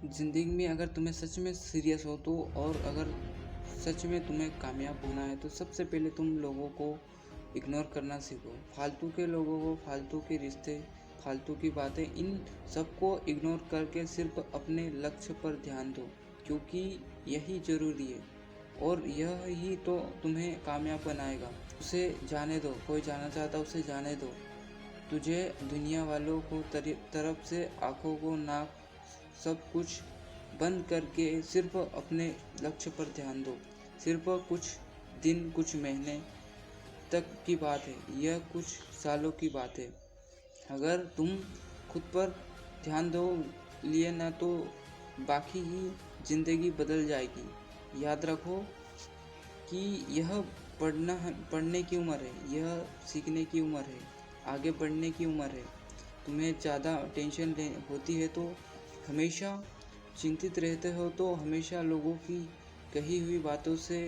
ज़िंदगी में अगर तुम्हें सच में सीरियस हो तो, और अगर सच में तुम्हें कामयाब होना है, तो सबसे पहले तुम लोगों को इग्नोर करना सीखो। फालतू के लोगों को, फालतू के रिश्ते, फालतू की बातें, इन सबको इग्नोर करके सिर्फ अपने लक्ष्य पर ध्यान दो, क्योंकि यही ज़रूरी है और यह ही तो तुम्हें कामयाब बनाएगा। उसे जाने दो, कोई जाना चाहता उसे जाने दो। तुझे दुनिया वालों को तरफ से आंखों को, नाक, सब कुछ बंद करके सिर्फ अपने लक्ष्य पर ध्यान दो। सिर्फ कुछ दिन, कुछ महीने तक की बात है, यह कुछ सालों की बात है। अगर तुम खुद पर ध्यान दो लिए ना, तो बाकी ही जिंदगी बदल जाएगी। याद रखो कि यह पढ़ने की उम्र है, यह सीखने की उम्र है, आगे बढ़ने की उम्र है। तुम्हें ज़्यादा टेंशन होती है तो हमेशा चिंतित रहते हो, तो हमेशा लोगों की कही हुई बातों से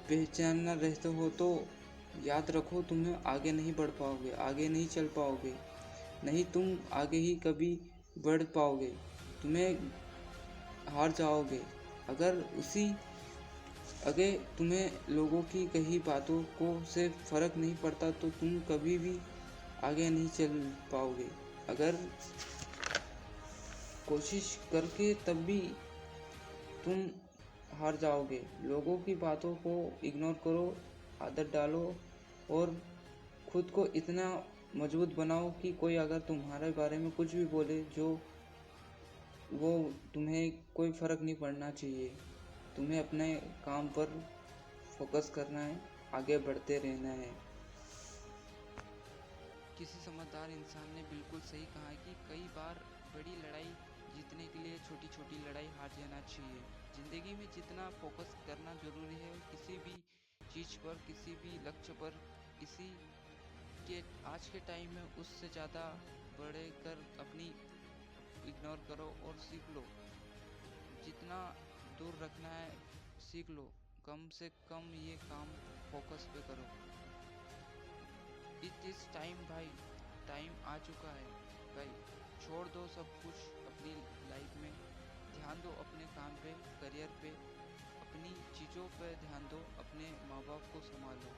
पहचानना रहते हो, तो याद रखो तुम्हें आगे नहीं बढ़ पाओगे, आगे नहीं चल पाओगे, नहीं तुम आगे ही कभी बढ़ पाओगे। तुम्हें हार जाओगे। अगर उसी अगर तुम्हें लोगों की कही बातों को से फ़र्क नहीं पड़ता, तो तुम कभी भी आगे नहीं चल पाओगे। अगर कोशिश करके तब भी तुम हार जाओगे। लोगों की बातों को इग्नोर करो, आदत डालो और खुद को इतना मजबूत बनाओ कि कोई अगर तुम्हारे बारे में कुछ भी बोले, जो वो तुम्हें कोई फ़र्क नहीं पड़ना चाहिए। तुम्हें अपने काम पर फोकस करना है, आगे बढ़ते रहना है। किसी समझदार इंसान ने बिल्कुल सही कहा है कि कई बार बड़ी लड़ाई जीतने के लिए छोटी छोटी लड़ाई हार जाना चाहिए। ज़िंदगी में जितना फोकस करना ज़रूरी है किसी भी चीज़ पर, किसी भी लक्ष्य पर, किसी के आज के टाइम में उससे ज़्यादा बढ़कर अपनी इग्नोर करो और सीख लो। जितना दूर रखना है सीख लो, कम से कम ये काम फोकस पे करो। इट इज़ टाइम भाई, टाइम आ चुका है भाई। छोड़ दो सब कुछ अपनी लाइफ में, ध्यान दो अपने काम पे, करियर पे, अपनी चीज़ों पे ध्यान दो, अपने माँ बाप को संभालो।